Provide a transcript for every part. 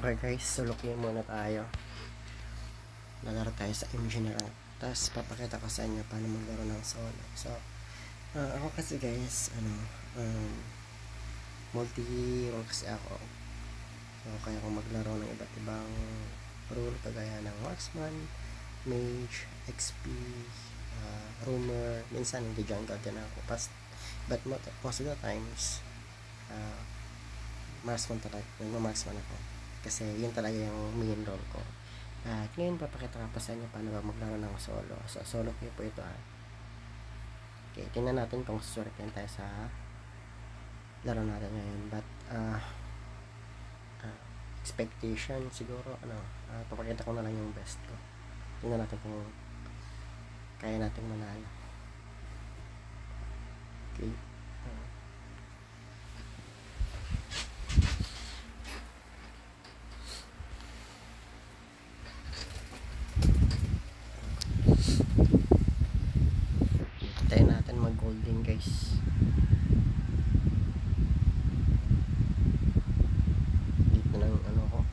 Okay guys, sulukyan muna tayo. Lalaro tayo sa engineer. Tapos papakita ko sa inyo paano maglaro ng solo. So, ako kasi guys, multi-role kasi ako. So, kaya ako maglaro ng iba't ibang role kagaya ng marksman, mage, XP, roamer, minsan hindi jungle din ako. But most of the times, marksman talaga, nagma-marksman ako. Kasi yun talaga yung main role ko. At ngayon papakita ko pa sa inyo paano ba maglaro ng solo. So solo queue po ito Okay, tingnan natin kung susurkin tayo sa laro natin ngayon. But expectation siguro papakita ko na lang yung best ko. Tingnan natin kung kaya natin manalo. Okay. Tayo natin mag golden guys. Dito ng ko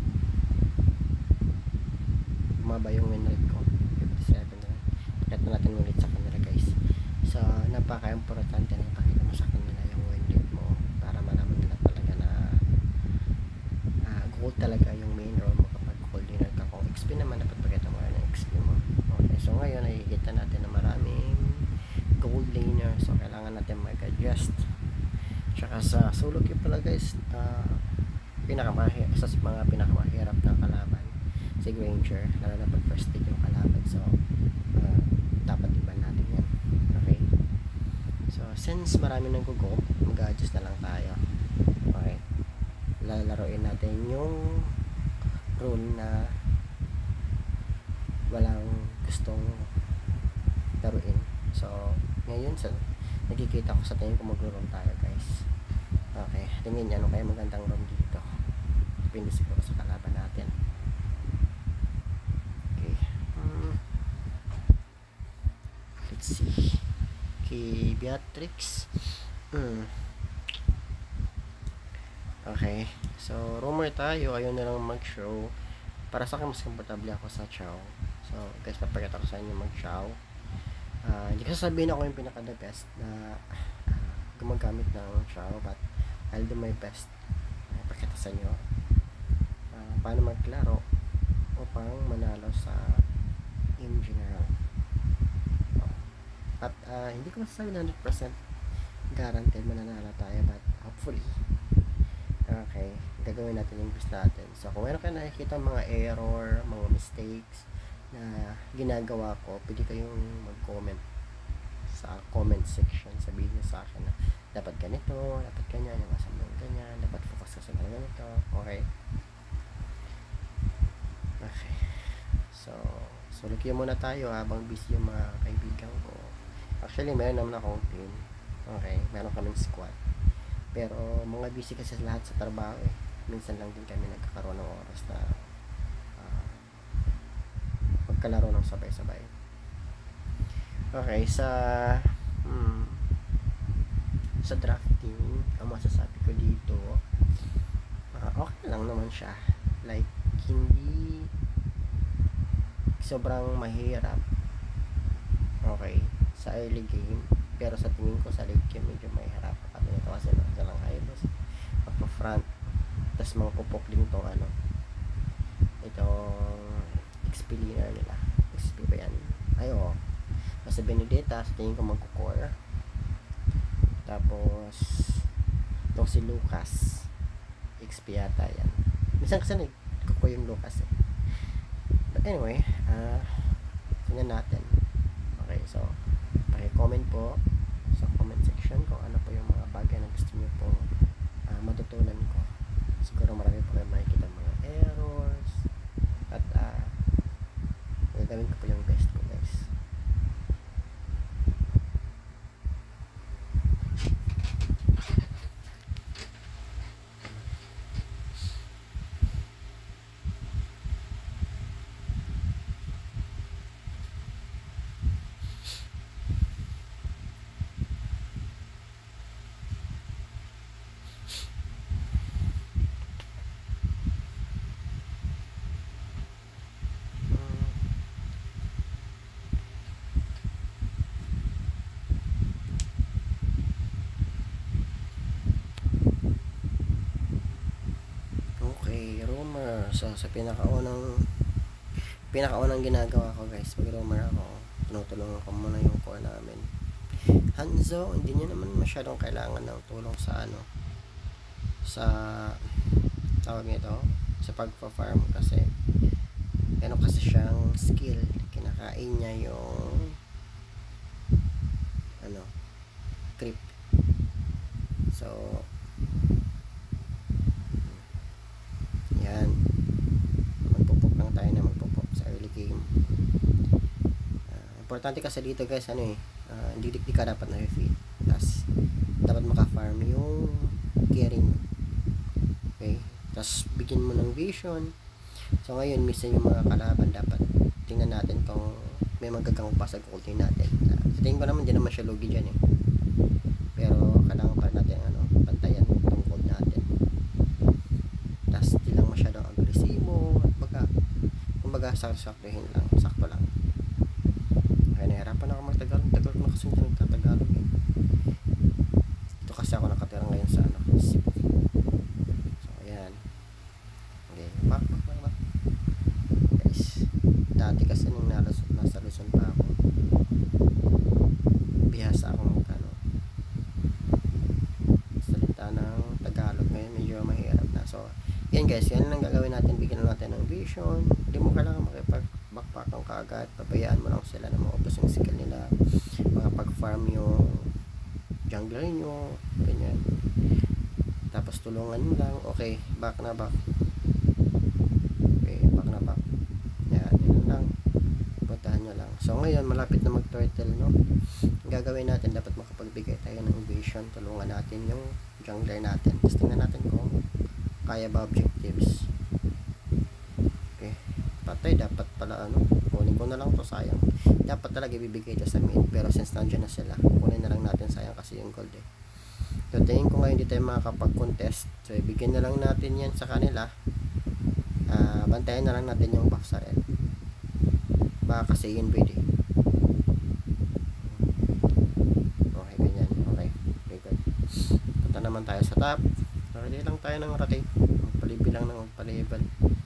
bumaba yung win rate ko 57 na. Pakita natin ulit sa kanila guys. So napaka-importante na ipakita mo sa kanila yung win rate mo para malaman nila talaga na gold talaga yung main role mo kapag gold winner ka. Kung XP naman dapat pakita mo ng XP mo. Okay, so ngayon nakikita natin na maraming gold laner, so kailangan natin mag-adjust. Tsaka sa solo queue pala guys, isa sa mga pinakamahirap na kalaban si Granger, lalo na pag first pick yung kalaban. So dapat iban natin yan. Okay, so since marami nang go, mag-adjust na lang tayo. Okay, lalaroin natin yung rule na walang gustong laruin. So ngayon nakikita ko sa tingin ko magro-roam tayo guys. Okay, tingin niyo ano kaya magandang roam dito. Depende siguro sa kalaban natin. Okay, let's see. Okay, Beatrix. Okay, so roamer tayo. Ayaw na lang mag-show. Para sa akin mas komportable ako sa chow. So guys, papakita ko sa inyo mag-chow. Hindi ko sasabihin ako yung pinaka the best na gumagamit ng chow, but I'll do my best pakita sa inyo paano maglaro upang manalo sa in general. At hindi ko masasabi 100% guaranteed mananalo tayo, but hopefully okay, gagawin natin yung best natin. So kung meron kayo nakikita mga error, mga mistakes na ginagawa ko, pwede kayong mag-comment sa comment section. Sabihin nyo sa akin na dapat ganito, dapat ganyan, yung asam ng ganyan, dapat focus ka sa ganito. Okay, okay, so lukyan muna tayo habang busy yung mga kaibigan ko. Actually meron naman akong team. Okay, meron kaming squad, pero mga busy kasi lahat sa trabaho minsan lang din kami nagkakaroon ng oras na magkalaro ng sabay-sabay. Okay, sa drafting, ang masasabi ko dito, okay lang naman siya. Like, hindi sobrang mahirap. Okay, sa early game, pero sa tingin ko sa late game medyo mahirap. Kasi ito kasi lang ayos magpa-front, tapos magpupok din itong itong XP leader nila. XP ba yan? Ayo, sa Benedetta sa tingin ko magkucore. Tapos itong si Lucas XP yata yan. Minsan kasi nagkucore yung Lucas but anyway, tingnan natin. Okay, so paki-comment po sa comment section kung ano po yung mga bagay na gusto nyo pong matutunan ko. Siguro marami po kayo makikita mga errors at gagawin ko po yung best ko guys. ito sa pinakaunang ginagawa ko guys pag roamer ako, tinutulungan ko muna yung core namin. Hanzo, hindi niya naman masyadong kailangan ng tulong sa sa tawag nito, sa pagpa-farm kasi kasi siyang skill, kinakain niya yung creep. So yan, magpupok lang tayo na magpupok sa early game. Importante kasi dito guys, hindi ka dapat na-feed, tas dapat maka-farm yung carrying. Okay, tas bigyan mo ng vision. So ngayon minsan yung mga kalaban dapat tingnan natin kung may magagang pa sa ulti natin. Sa tingin ko naman di naman siya lugi dyan pero kailangan pa natin bantayan itong gold natin, tas di lang masyadong agresibo at kumbaga sakto-saktuhin lang, sakto lang. Kaya nahirapan ako magtagalog, tagal ko na kasi hindi nagtatagalog ito kasi ako nakatira ngayon sa Cebu. So ayan, okay, back guys. Dati kasi nung nasa Luzon pa ako, bihasa akong salita ng Tagalog. Ngayon medyo mahirap na. So yan guys, yan lang gagawin natin, bigyan natin ng vision. Hindi mo kailangan makipag-backpack kaagad, pabayaan mo lang sila na maubos yung skill nila, makapag-farm yung jungler nyo, ganyan. Tapos tulungan mo lang, okay, back na back. Okay, back na back. Yan lang, puntahan nyo lang. So ngayon malapit na mag-turtle, no? Ang gagawin natin, dapat makapagbigay tayo ng vision, tulungan natin yung jungler natin. Tapos tingnan natin kung kaya ba objectives. Okay, patay, dapat pala kunin ko na lang to, sayang. Dapat talaga ibibigay ito sa mid, pero since nandiyan na sila, kunin na lang natin, sayang kasi yung gold So tingin ko ngayon hindi tayo makakapag-contest, so ibigyan na lang natin yan sa kanila. Bantayan na lang natin yung buff sa red, baka kasi invade okay, ganyan, okay, very good. Punta naman tayo sa top, ready lang tayo ng rotate, magpalibil lang ng magpalibal.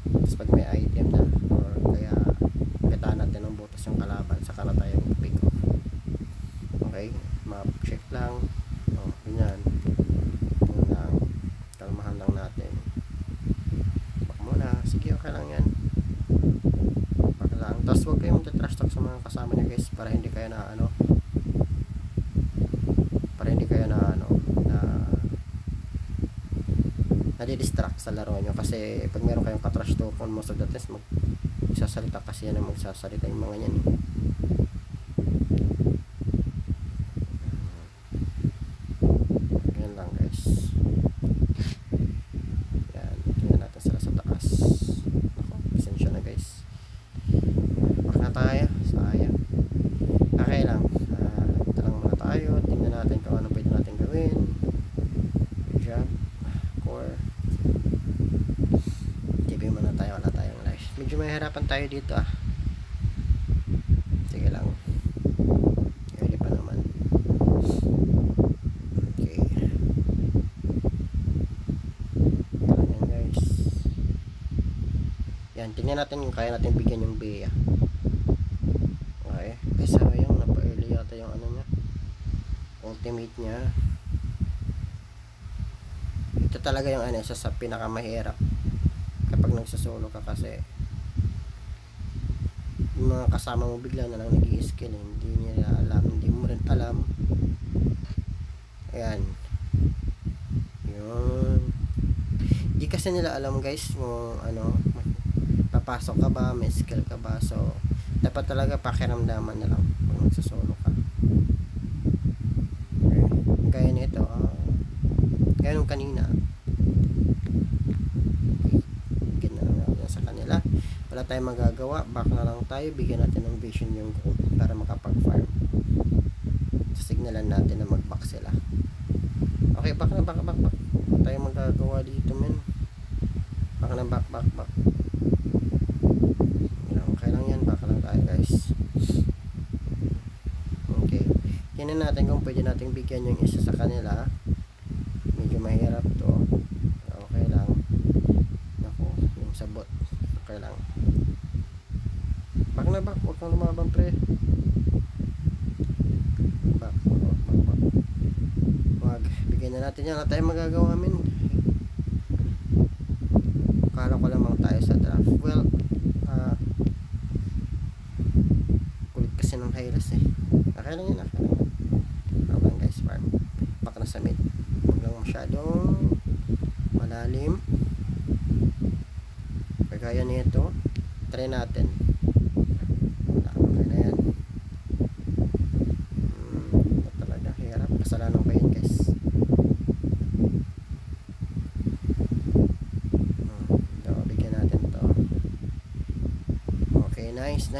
Tapos pag may item na or kaya gataan natin ng butas yung kalaban, saka na tayo pick off. Okay, map check lang, ganyan lang, kalmahan lang natin. Bak muna, sige, okay lang yan, bak lang. Tapos huwag kayong trash talk sa mga kasama nyo guys, para hindi kayo na nadidistract sa laro nyo. Kasi pag meron kayong katrash talk on most of the times, magsasalita kasi yan ang magsasalita yung mga yan yan lang guys. Yan, tingnan natin sila sa taas. Ako, pasensya na guys, bak na tayo, sayang. Okay lang, ito lang muna tayo, tingnan natin kung ano pwede natin gawin. Good job core. TV muna tayo, wala tayong life. Medyo mahirapan tayo dito sige lang, early pa naman. Okay, yan guys. Yan, tingnan natin kung kaya natin bigyan yung Bea. Okay, kasi sayang, napa-early yata yung niya, ultimate niya. Ito talaga yung isa sa pinakamahirap kapag nagsasolo ka, kasi yung mga kasama mo bigla na lang nag-i-skill, hindi nila alam, hindi mo rin alam. Ayan, yun, hindi kasi nila alam guys kung papasok ka ba, may skill ka ba. So dapat talaga pakiramdaman na lang kung nagsasolo ka. Okay, gaya nito, gaya nung kanina, bigyan na lang natin sa kanila, wala tayong magagawa, back na lang tayo, bigyan natin ng vision yung gold para makapag-farm. Signalan natin na mag-back sila. Okay, back na, back. Wala tayong magagawa dito, men. Back na, back. Okay lang yan, back lang tayo guys. Okay, tingnan natin kung pwede natin bigyan yung isa sa kanila. Medyo mahirap to, okay lang. Naku, yung sabot, Okay lang. Back na back. Huwag kang lumabang pre. Back. Wag. Bigyan na natin yan. Wala tayong magagawa min. Kala ko lamang tayo sa draft. Well, kulit kasi ng Hylas eh. Okay lang yun. Okay lang yun. Okay lang guys. Farm. Back na sa mid. Huwag lang masyadong malalim. Kagaya nito. Try natin. Okay na yan. Ito talaga. Hirap. Kasalanan ko yun guys. Ito. Bigyan natin to. Okay. Nice.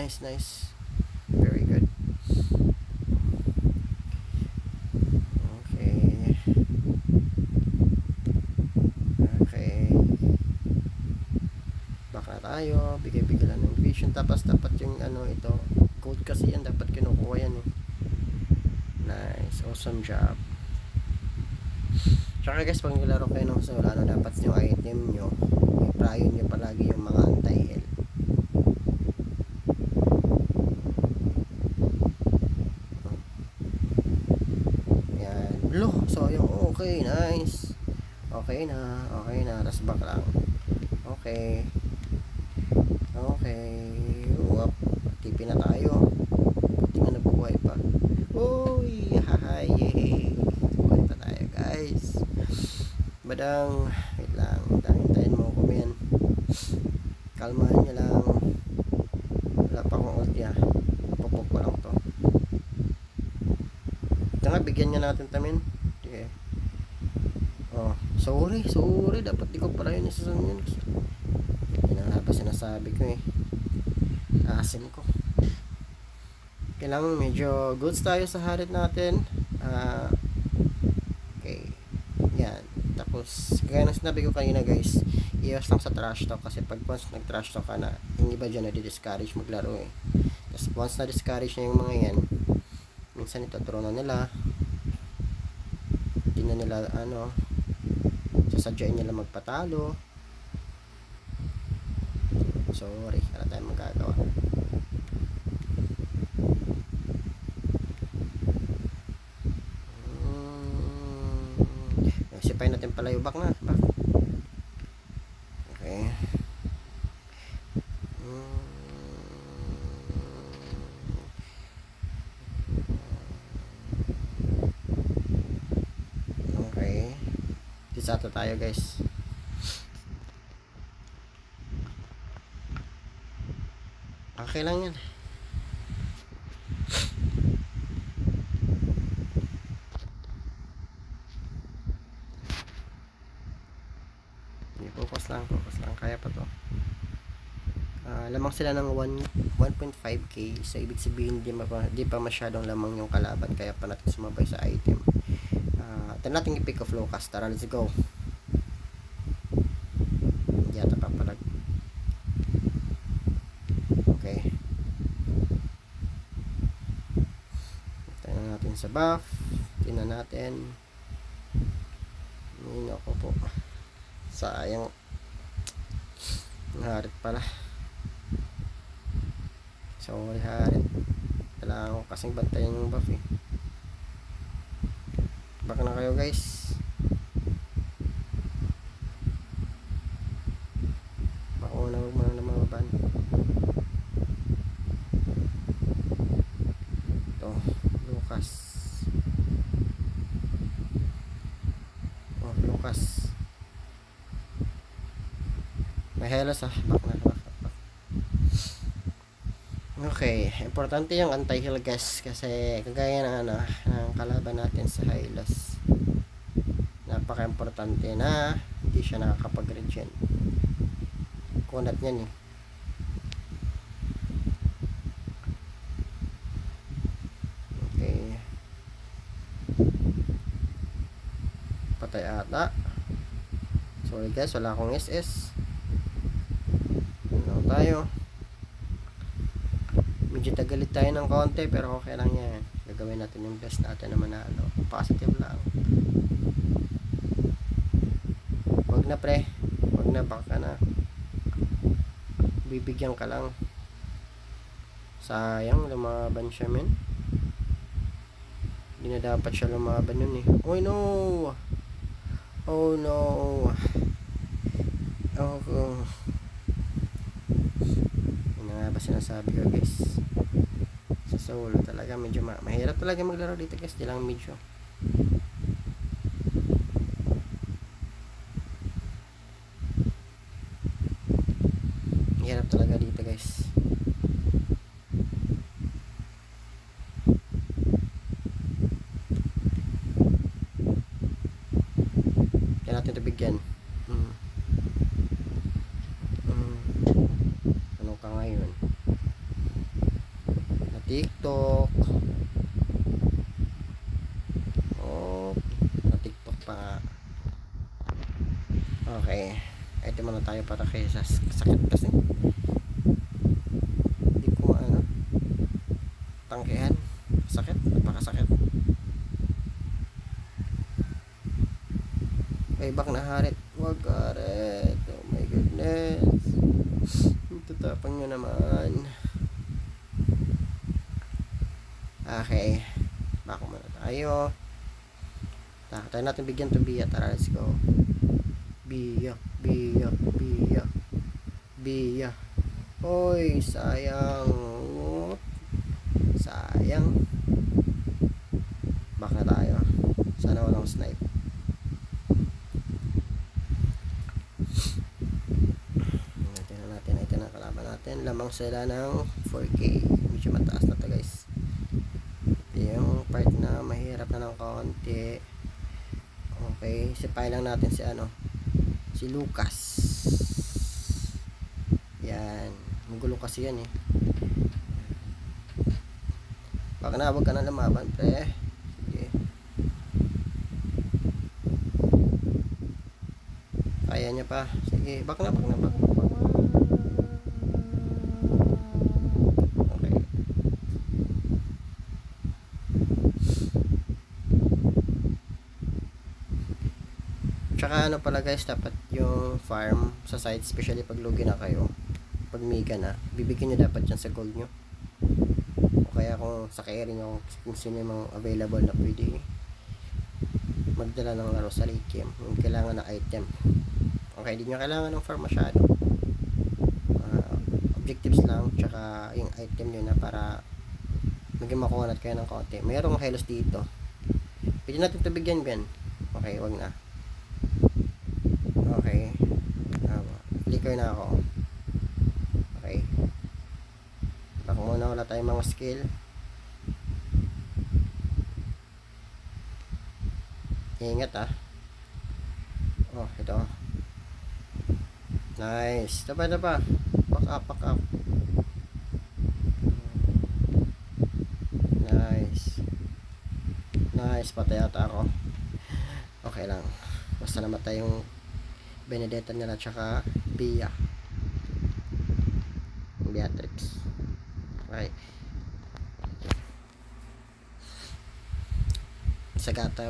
Very good. Okay. Baka tayo. Bigay-bigay lang ng vision. Tapos dapat yung ito. Gold kasi yan. Dapat kinukuha yan eh. Nice. Awesome job. Tsaka guys, pag nilaro kayo ng solo, dapat yung item nyo, i-prior nyo palagi yung mga anti-heal. Yan. Look, so yung okay, nice. Okay na. Tapos back lang. Okay. Whoop. TP na tayo. Buti nga nabuhay pa. Uy, hahay, yay. Buhay pa tayo guys. Badang, wait lang. Hintayin mo ko yan. Kalmahan nyo lang. Wala pa akong ult ya. Popop ko lang to. Ito nga, bigyan nyo natin tamin. Okay. Oh, sorry. Dapat di ko pala yun isa sa yun. Yan ang labas sinasabi ko eh. Asim ko. Kailangan medyo goods tayo sa harit natin. Okay. Yan. Tapos, kaya nang sinabi ko kanina guys, iwas lang sa trash talk kasi pag once nag-trash talk ka na, yung iba dyan na-discourage maglaro eh. Tapos once na-discourage na yung mga yan, minsan ituturo na nila, hindi na nila sasadyain nila magpatalo. Sorry, wala tayong magagawa. Sipay natin pala yung back na. Okay. Okay. Disata tayo guys. Okay lang yan. Focus lang. Kaya pa to. Lamang sila ng 1.5k. So, ibig sabihin, di pa masyadong lamang yung kalaban. Kaya pa natin sumabay sa item. Ito natin i-pick off Lucas. Tara, let's go. Hindi yata papalag. Okay. Tingnan natin sa buff. Tingnan natin. Hindi ako po. Sayang. Harit pala. Sorry harit. Kailangan ko kasing bantayan yung buff eh. Baka na kayo guys. Baka na huwag mo na mababan. Ito. Lucas. Oh, Lucas. May helos ah. Back. Okay, importante yung anti-heal guys kasi kagaya ng ng kalaban natin sa Hylas. Napaka-importante na hindi siya nakakapag-regen. Kunat niyan eh. Okay. Patay ata. Sorry guys, wala akong SS. Ano tayo? Medyo tagalit tayo ng konti pero okay lang yan. Gagawin natin yung best natin na manalo. Positive lang. Wag na pre. Wag na, baka na. bibigyan ka lang. Sayang, lumaban siya men. Hindi na dapat siya lumaban yun eh. Oh no! Oh no! Oh. Yun na nga ba sinasabi ko guys. Sa solo talaga medyo mahirap talaga maglaro dito guys. Di lang medyo. Mahirap talaga dito guys. Kaya natin ito bigyan. Ano ka ngayon? Na TikTok. Oh, na TikTok pa. Okay. Ito muna tayo para kay sa sakit kasi. Hindi ko tangkihan. Sakit. Napakasakit. Ay, bak na harit. Wag harit. Oh my goodness. Tatapang nyo naman. Okay. Bako muna tayo. Tayo natin bigyan to Bia. Tara, let's go. Bia. Hoy, sayang. Sayang. Bak na tayo. Sana walang snipe. Ito na kalaban natin. Lamang sila ng 4K. Medyo mataas na to guys. Yung part na mahirap na ng konti. Okay. Sipahin lang natin si Lucas. Yan. Magulo kasi yan eh. Baka na, wag ka na lumaban pre. Sige. Kaya niya pa. Sige. Baka na. Okay. Tsaka pala guys, dapat yung farm sa side, especially pag lugi na kayo, pag mega na, bibigyan nyo dapat yan sa gold nyo. O kaya kung sa carry nyo, kung sino yung available na pwede magdala ng laro sa late game, yung kailangan ng item. Okay, di nyo kailangan ng farm masyado. Objectives lang, tsaka yung item nyo na para maging makuha kayo ng konti. Mayroong helos dito. Pwede natin ito bigyan Ben. Okay, wag na. Okay. Flicker na ako. Okay. Baka muna wala tayong mga skill. Ingat Oh, ito. Nice. Tapa. Pack up. Nice. Patay ata ako. Okay lang. Basta namatay yung Benedetta nila tsaka Beatrix. Okay. Sagata.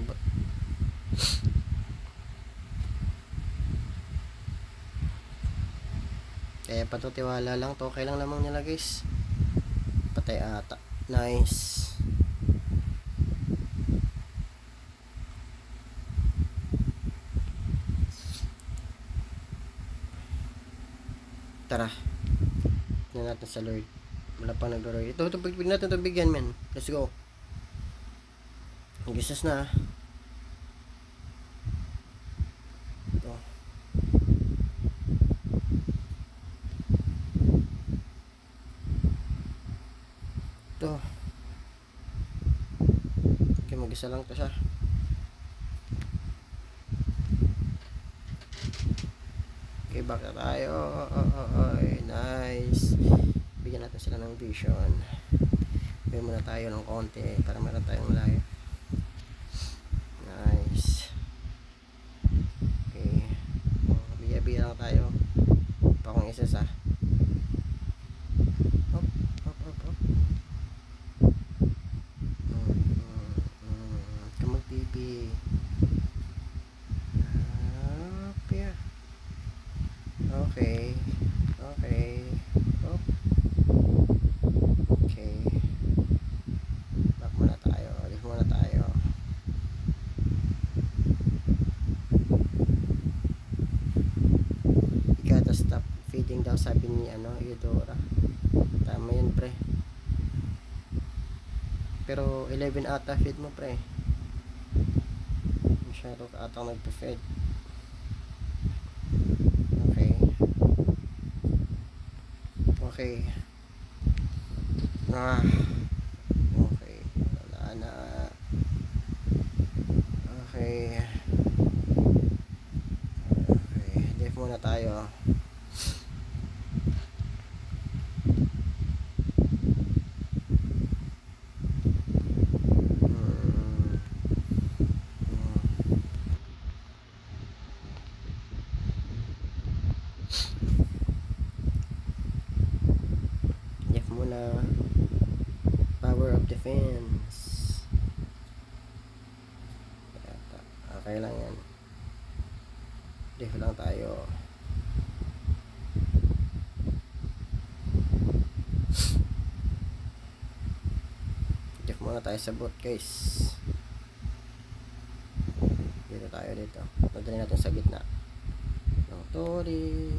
Kaya patutiwala lang to. Okay lang lamang nila guys. Patay ata. Nice. Tara. Tignan natin sa Lord. Wala pang nag-Lord. Ito pag natin ito bigyan men. Let's go. Nag-isus na. Ito. Okay, mag-isa lang to siya. Okay, back na tayo. Nice. Bigyan natin sila ng vision. Bigyan muna tayo ng konti para meron tayong life. Nice. Okay. Biya lang tayo. Pakong isa sa. Hop. Kamag TV. Okay. sabi ni Eudora. Tama yun, pre. Pero 11 ata feed mo, pre. Masyado ka ata nagpa-feed. Okay. Okay. Okay. Wala na. Okay. Okay. Dive muna tayo. Dive muna. Power of defense. Okay lang yan. Dive lang tayo. Dive muna tayo sa bot, guys. Dito tayo dito. Nadali natin sa gitna. Ng Tori.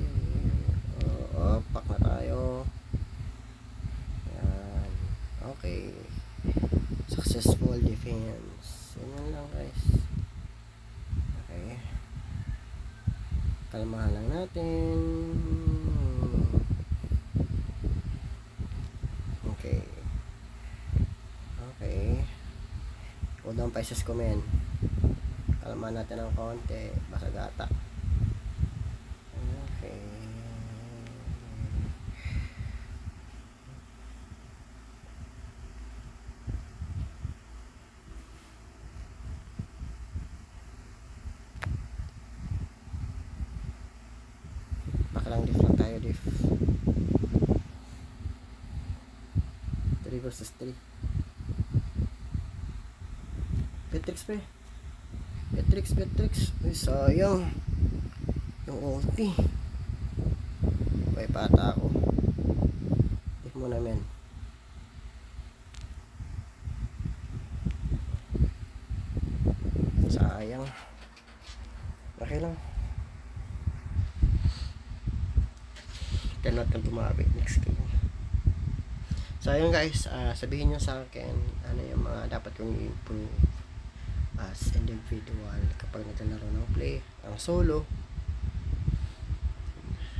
Pak na tayo. Yan. Okay. Successful defense. Yan lang, guys. Okay. Kalmahan lang natin. Okay. Okay. Hold on, Pisces ko, men. Kalmahan natin ng konti. Basag ata. Okay. Bakalang diff lang tayo, diff. 3 versus 3. Petrix, pre. Petrix. Ay, sayang. Yung ulti. May pata ako. Diff muna, men. Sayang. Okay lang. Cannot kang tumabi next game. So ayun, guys, sabihin nyo sa akin ano yung mga dapat kong i-improve as individual kapag naglalaro ng play ang solo.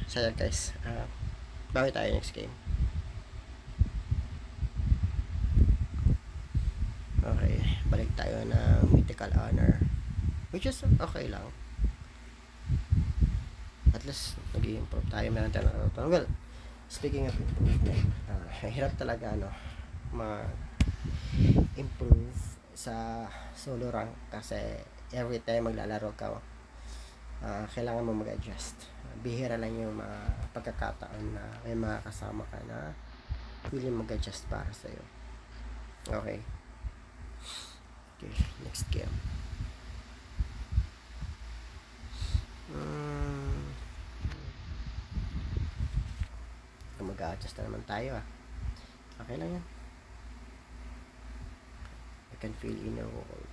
So ayun, guys, bawi tayo next game. Okay, balik tayo ng mythical honor, which is okay lang. At least nag-i-improve tayo, meron tayo natutunan. Well, speaking of improvement, hirap talaga ma-improve sa solo rank kasi every time maglalaro ka, kailangan mo mag-adjust. Bihira lang yung mga pagkakataon na may mga kasama ka na willing mag-adjust para sa'yo. Okay, next game. Mag-a-adjust na naman tayo, okay lang yan. I can feel inner wall.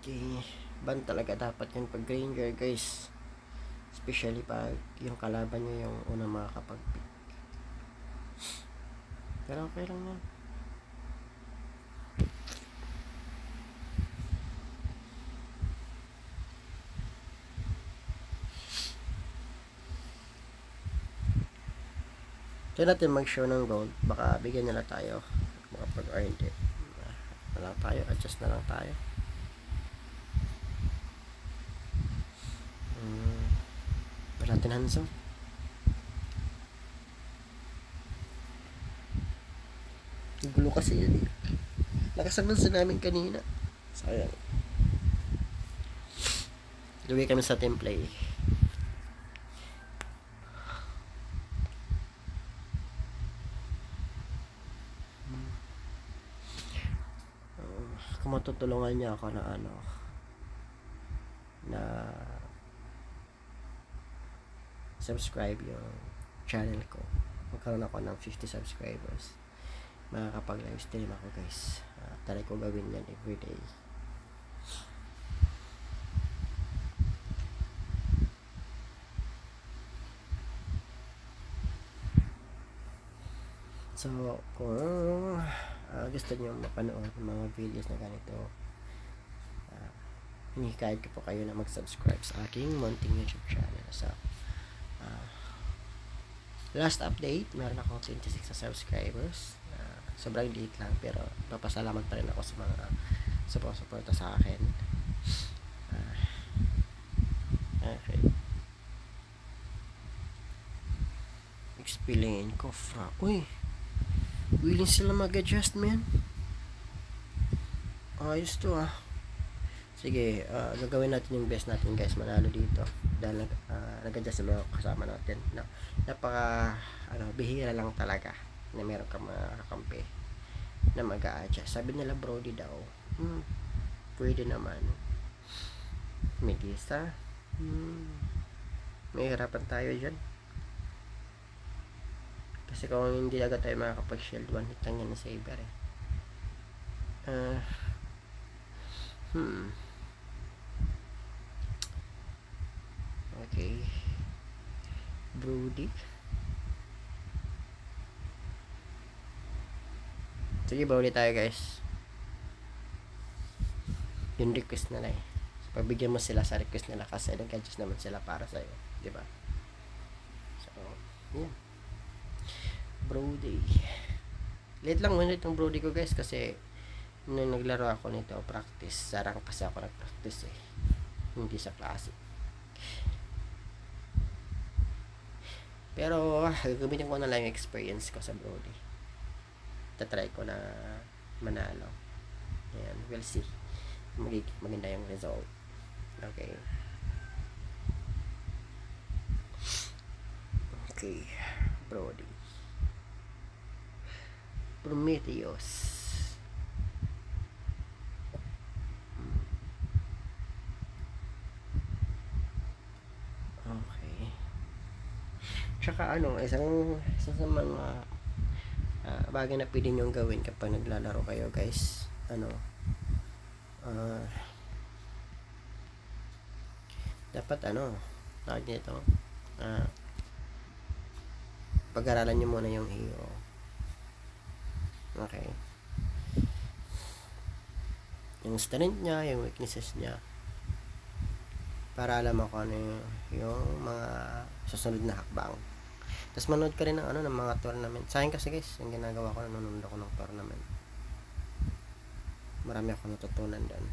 Okay, ban talaga dapat yun pag Granger, guys, especially pag yung kalaban nyo yung unang makakapag-pick. Pero okay lang yan. Kaya natin mag-show ng gold. Baka bigyan nila tayo. Baka pag-earn it. Wala tayo. Adjust na lang tayo. Wala natin handsome. Gulo kasi yun. Nakasagal sa namin kanina. Sayang. Luwi kami sa team play. Kung matutulungan niya ako na na subscribe yung channel ko, magkaroon ako ng 50 subscribers, makakapag live stream ako, guys. try ko gawin yan everyday. So kung gusto nyo mapanood ng mga videos na ganito, hinihikayat ko po kayo na mag-subscribe sa aking munting YouTube channel. So last update, meron akong 26 na subscribers. Sobrang liit lang, pero papasalamat pa rin ako sa mga suporta sa akin. Okay. Explain ko uy, willing sila mag-adjust, man. Ayos to sige, gagawin natin yung best natin, guys, manalo dito dahil nag-adjust sa mga kasama natin. Napaka bihira lang talaga na meron ka mga kakampi na mag-a-adjust. Sabi nila Brody daw, pwede naman. May gisa, may hirapan tayo dyan. Kasi kung hindi agad tayo makakapag-shield, one hit lang yan na saber Okay. Brody. Sige, Brody tayo, guys. Yung request nila So, pabigyan mo sila sa request nila kasi nag-adjust naman sila para sa'yo. Diba? So, yeah. Brody. Late lang ulit ng Brody ko, guys, kasi nung naglaro ako nito, practice. Sarang kasi ako nag-practice hindi sa klase. Pero gagamitin ko na lang yung experience ko sa Brody. Tatry ko na manalo. Ayan, we'll see. Maganda yung result. Okay. Okay, Brody. Prometheus. Okay. Tsaka isang sa mga bagay na pwede nyo gawin kapag naglalaro kayo, guys. Dapat tawag nito, pag-aralan nyo muna yung hero. Okay. Yung strength niya, yung weaknesses niya, para alam mo kung ano yung mga susunod na hakbang. Tapos manood ka rin ng mga tournament. Sa akin kasi, guys, yung ginagawa ko, nanonood ako ng tournament. Marami ako natutunan doon.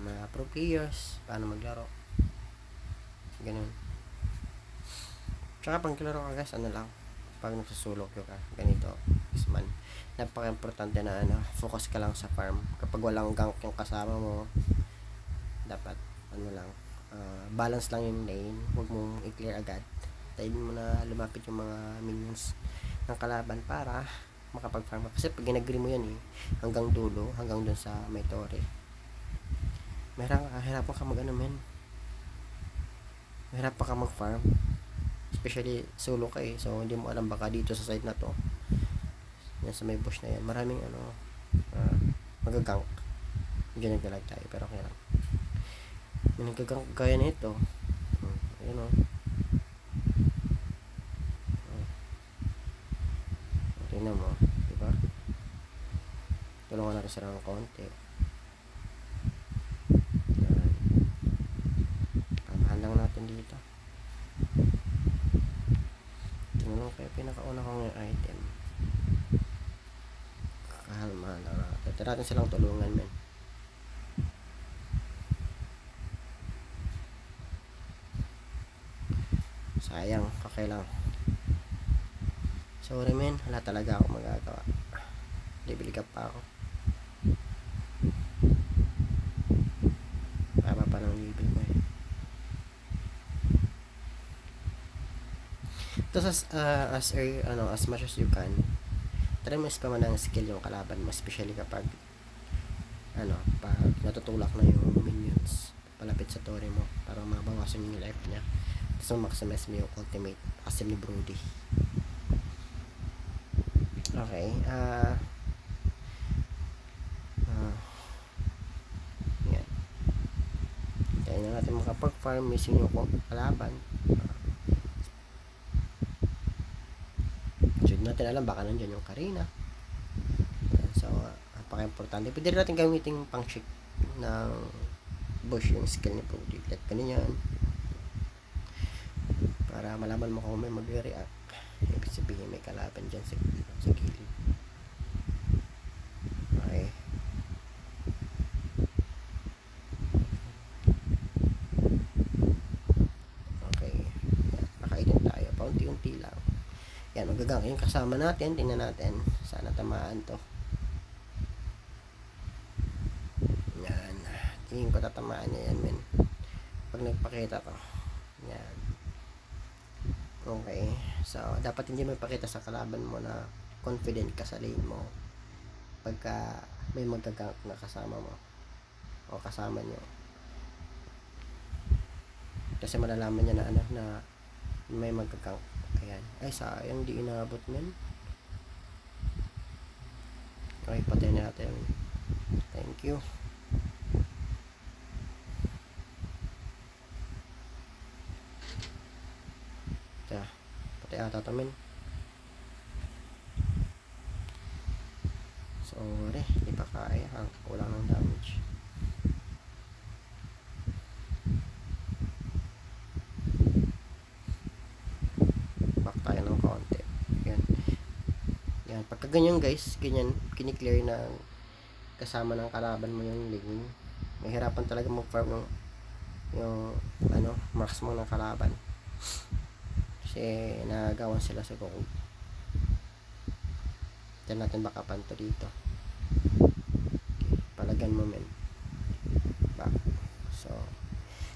Mga pro players, paano maglaro, ganun. Tsaka pag naglaro ka, guys, lang, pag nagsusulok ka, ganito, man, napaka-importante na focus ka lang sa farm. Kapag walang gank yung kasama mo, dapat lang, balance lang yung lane, huwag mong i-clear agad. Tayo mo na lumapit yung mga minions ng kalaban para makapag-farm. Kasi pag ginagri mo yan hanggang dulo, hanggang dun sa may tore, mahirapan ka mahirapan ka mag-farm, especially solo ka so hindi mo alam, baka dito sa side na to, yan sa may bush na yan, maraming magagank. Hindi nagdalag tayo, pero okay lang. May nagagank gaya na ito. Ayun tingnan mo, diba? Tulungan natin sila ng konti. Pamahan lang natin dito. Tingnan mo kaya pinakauna kong yung item. Kahalmahan lang natin. Tira natin silang tulungan, men. Sayang, okay lang. Sorry, men, wala talaga ako magagawa. Level up pa ako. Baba pa ng level ko Tapos as much as you can, try mo spaman ng skill yung kalaban mo, especially kapag pag natutulak na yung minions palapit sa tore mo, para mabawasan yung life niya. Tapos maximize mo yung ultimate asim ni Brody. Okay, makapag-farm, missing yung kalaban. So, hindi natin alam, baka nandyan yung Karina. So, napaka-importante. Pwede rin natin gamitin pang check ng bush yung skill ni Brody. Let ka niyan. Para malaman mo kung may mag-react. Ibig sabihin may kalaban dyan sa gilid. Okay. Okay. Nakaidin tayo. Paunti-unti lang. Yan, magagang yung kasama natin. Tingnan natin. Sana tamaan to. Yan. Tingin ko tatamaan niya yan, men. Pag nagpakita to. Yan. Okay. So, dapat hindi mo ipakita sa kalaban mo na confident ka sa lane mo pagka may magagang na kasama mo o kasama nyo. Kasi malalaman niya na na may magagang. Ayan. Ay, sayang di inabot nun. Okay, patay natin. Thank you. Patay ata ito, men. Sorry, di pa kaya. Kulang ng damage. Back tayo ng konti. Yan. Yan. Pagka ganyan, guys, ganyan, kiniklear na kasama ng kalaban mo yung lane. Mahirapan talaga mag-farm ng yung marks mo ng kalaban. Kasi nagawan sila sa gold. Diyan natin bakapan to dito. Okay, palagan mo, men. Back. So,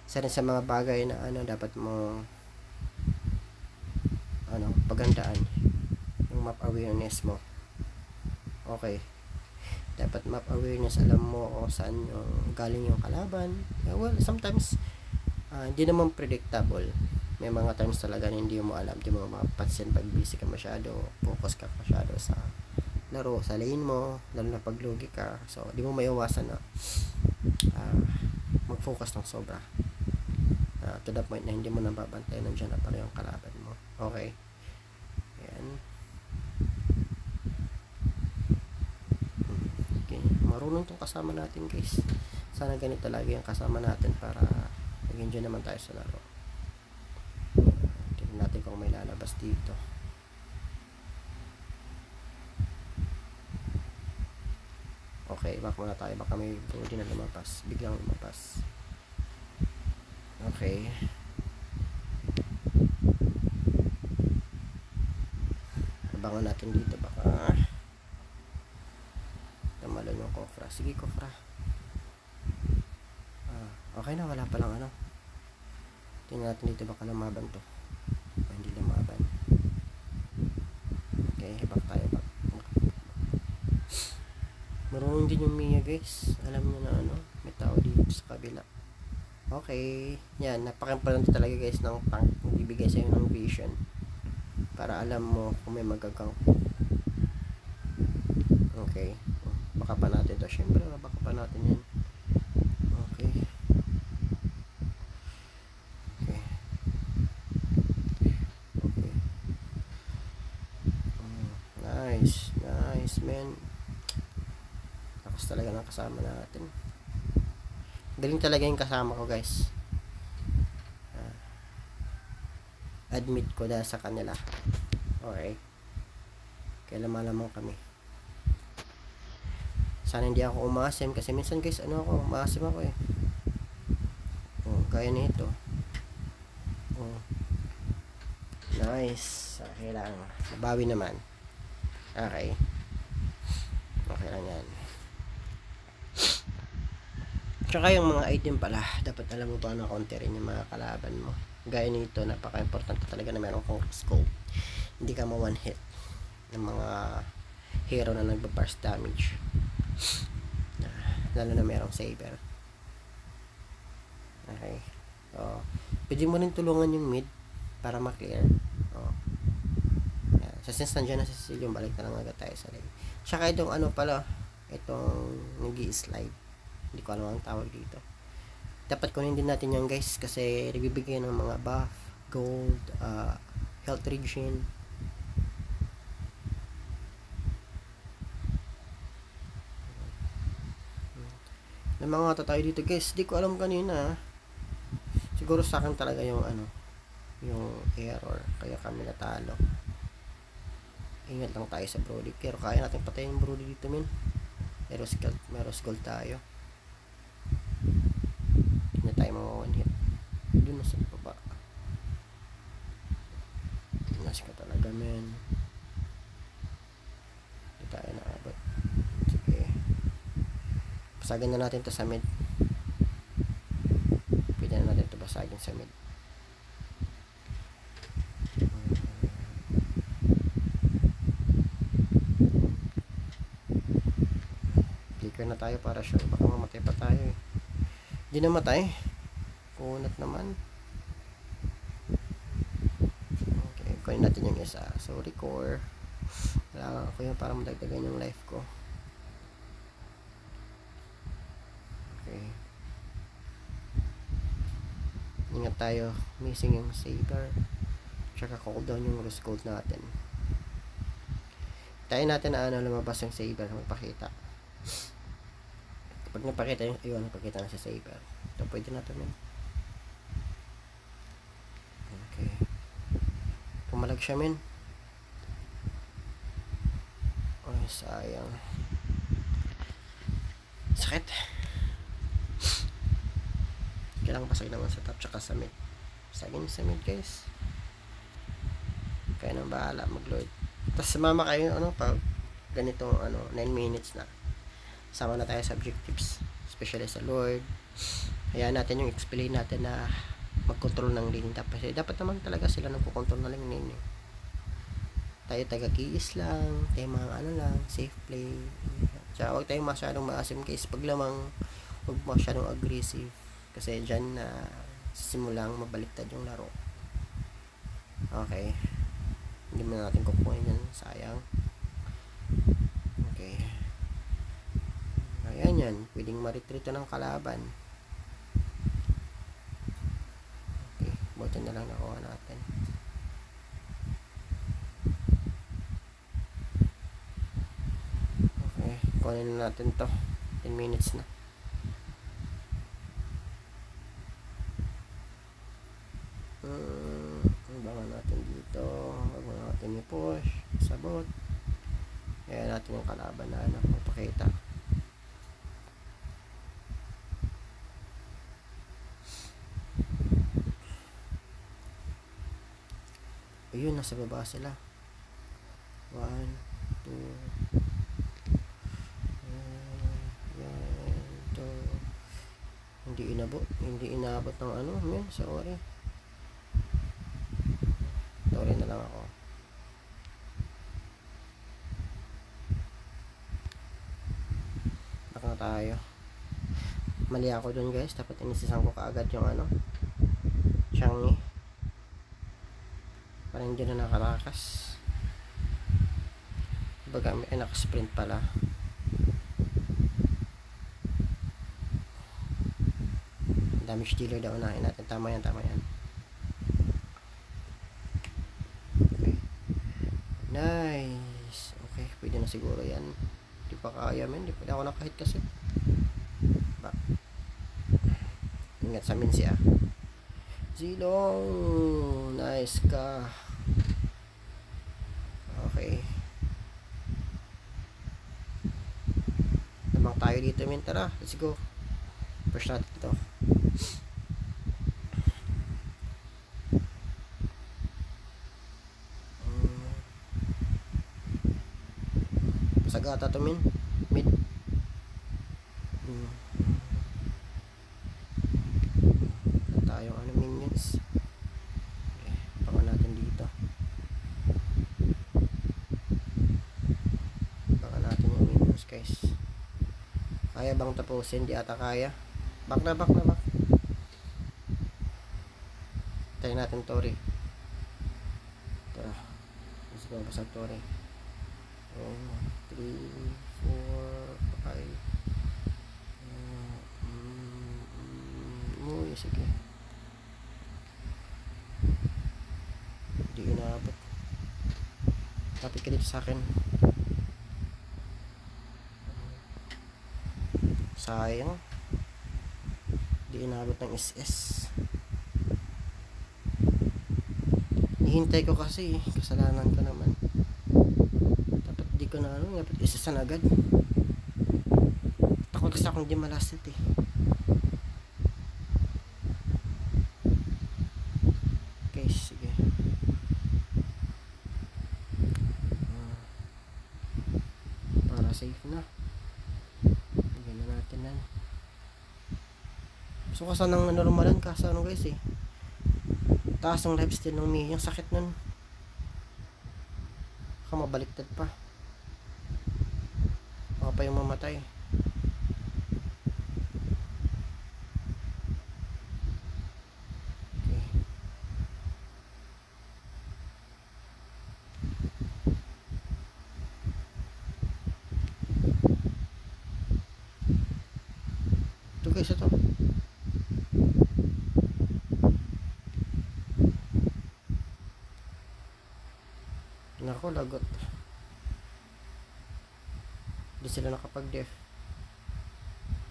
isa rin sa mga bagay na dapat mo pagandaan yung map awareness mo. Okay. Dapat map awareness, alam mo o saan yung galing yung kalaban. Well, sometimes hindi naman predictable. May mga times talaga na hindi mo alam, hindi mo mapapansin pag busy ka masyado, focus ka masyado sa laro, sa lane mo, lalo na pag lugi ka. So, di mo maiwasan na mag-focus ng sobra. To the point na hindi mo nababantayan nandiyan na pala yung kalaban mo. Okay. Ayan. Okay. Marunong tong kasama natin, guys. Sana ganito lagi yung kasama natin para mag-enjoy naman tayo sa laro. Tingnan natin kung may lalabas dito. Okay, back muna tayo. Baka may Brody na lumabas. Biglang lumabas. Okay. Abangan natin dito. Baka namalon yung Kofra. Sige, Kofra. Okay na. Wala palang tingnan natin dito. Baka lumaban to. Hindi lumaban. Okay, back tayo. Back. Marunong din yung Mia, guys. Alam nyo na may tao dito sa kabila. Okay. Yan, napaka-importante talaga, guys, ng tank. Bibigay sa'yo ng vision para alam mo kung may magagang. Okay. Baka pa natin to. Siyempre, baka pa natin yan. Okay. Okay. Okay. Nice. Nice, man. Lakas talaga ng kasama natin. Galing talaga yung kasama ko, guys. Admit ko dahil sa kanila. Okay. Kaya lamang kami. Sana hindi ako umasim. Kasi minsan, guys, umasim ako eh. Kaya nito. Nice. Okay lang. Nabawi naman. Okay. Okay lang yan. Tsaka yung mga item pala, dapat alam mo ba na counterin yung mga kalaban mo. Gaya nito, napaka-importante talaga na meron kang scope. Hindi ka ma-one hit ng mga hero na nagpa-burst damage. Lalo na merong saber. Okay. So, pwede mo rin tulungan yung mid para ma-clear. So, since nandiyan na si Cecil, yung balik na lang agad tayo sa lane. Tsaka itong pala, itong nag-i-slide. Hindi ko alam ang tawag dito. dapat kunin din natin yan guys, kasi nagbibigay ng mga buff, gold, health regen. May mga ata tayo dito guys, di ko alam kanina. Siguro sa akin talaga yung yung error, kaya kami natalo. Ingat lang tayo sa Brody, pero kaya natin patayin yung Brody dito min. Meros gold tayo. Hindi na tayo mga one hit. Doon na sa baba. Nas ka talaga men. Hindi tayo naabot. Sige, basagin na natin to sa mid. Pwede na natin to basagin sa mid. Flicker na tayo para sure, baka mamatay pa tayo eh. Hindi namatay. Kunat naman. Okay, kunin natin yung isa. So record. Kailangan ko yun para madagdagan yung life ko. Okay, ingat tayo, missing yung saber, tsaka cooldown yung rose gold natin. Tayo natin na lumabas yung saber, magpakita. Pag napakita yung napakita na sa saber, ito pwede natin yun. Okay, pumalag siya men. Ay sayang, sakit. Kailangan pasag naman sa top tsaka sa mid. Pasagin sa mid guys, kaya nang bahala mag-load. Tapos sumama kayo pag ganito 9 minutes na, sama na tayo sa objectives, especially sa Lord. Ayan natin yung explain natin na mag-control ng lane. Dapat naman talaga sila nagko-control na lang lane eh. Tayo taga-kiis lang, tayo mga lang, safe play. Tsaka huwag tayong masyadong maasim guys. Pag lamang huwag masyadong aggressive, kasi dyan na simulang mabaliktad yung laro. Okay, hindi mo natin kukunin yan, sayang. Okay, ayan yan, pwedeng ma-retreat ng kalaban. Okay, buti na lang nakuha natin. Okay, kunin na natin to, 10 minutes na. Abangan natin dito, abangan natin i-push, sabot. Ayan natin yung kalaban na magpakita. Ayun, nasa baba sila. 1, 2, hindi inabot ng men, sorry na lang ako. Baka na tayo, mali ako dun guys, dapat inisisan ko kaagad yung Changi para hindi na nakarakas. Baga nakasprint pala. Damage dealer daw unahin natin. Tama yan. Okay, nice. Okay, pwede na siguro yan. Di pa kaya men, di pa ako nakahit kasi. Ingat sa min siya. Zilong, nice ka. Okay, namang tayo dito men, tara, let's go. Push natin ito. Sagata to min mid. Tayong minions. Okay, pangan natin dito. Pangan natin yung minions guys. Kaya bang tapusin? Di ata kaya. Back na back. Tayo natin Tori. Tara, let's go, basag Tori. 3, 4, 5. sige. Hindi inaabot. Lapit ka dito sa akin. Sayang. Hindi inaabot ng SS. Hihintay ko kasi, kasalanan ko naman. Dapat di ko na ano, dapat SS na agad. Takot kasi akong di malastit eh. Okay, sige. Para safe na. Bigyan na natin yan. So kasi nang normalan ka sa ano guys eh. Taas ng lifesteal ng Mii. Yung sakit nun. Baka mabaliktad pa. Baka pa yung mamatay. Okay. Ito guys, ito. Nako, lagot. Hindi sila nakapag-def.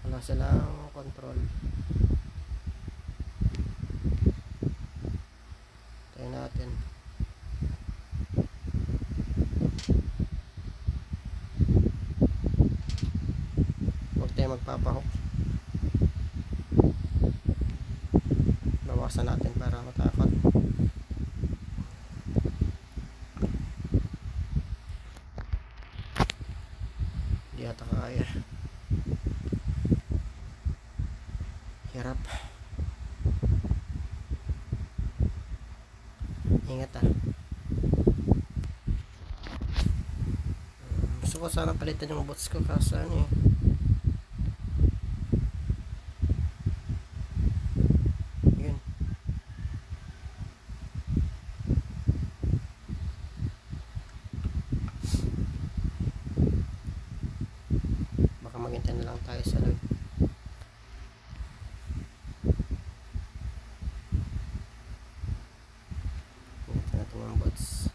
Wala silang control. Tayo natin. Huwag tayo magpapahok. Bawasan natin para matakot. Hindi ata kaya. Hirap. Ingat ah. Gusto ko sana palitan yung bots ko kasi ano eh. Yun. Baka maghintay na lang tayo sa loob. Hintayin natin yung bots.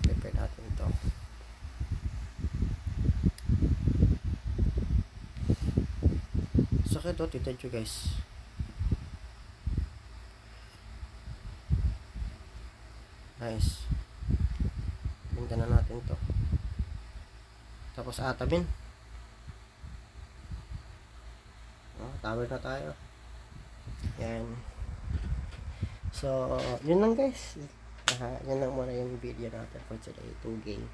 Prepare natin ito. Sakit o, titan nyo guys. Nice. Binta na natin to. Tapos atamin. Tower na tayo. Yan. So, yun lang guys. Yan lang muna yung video natin for today. 2 games.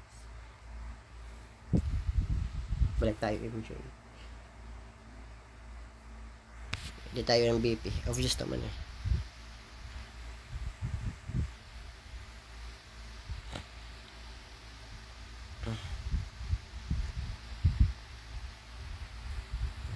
Balik tayo MJ. Hindi tayo ng BP. Obvious naman eh.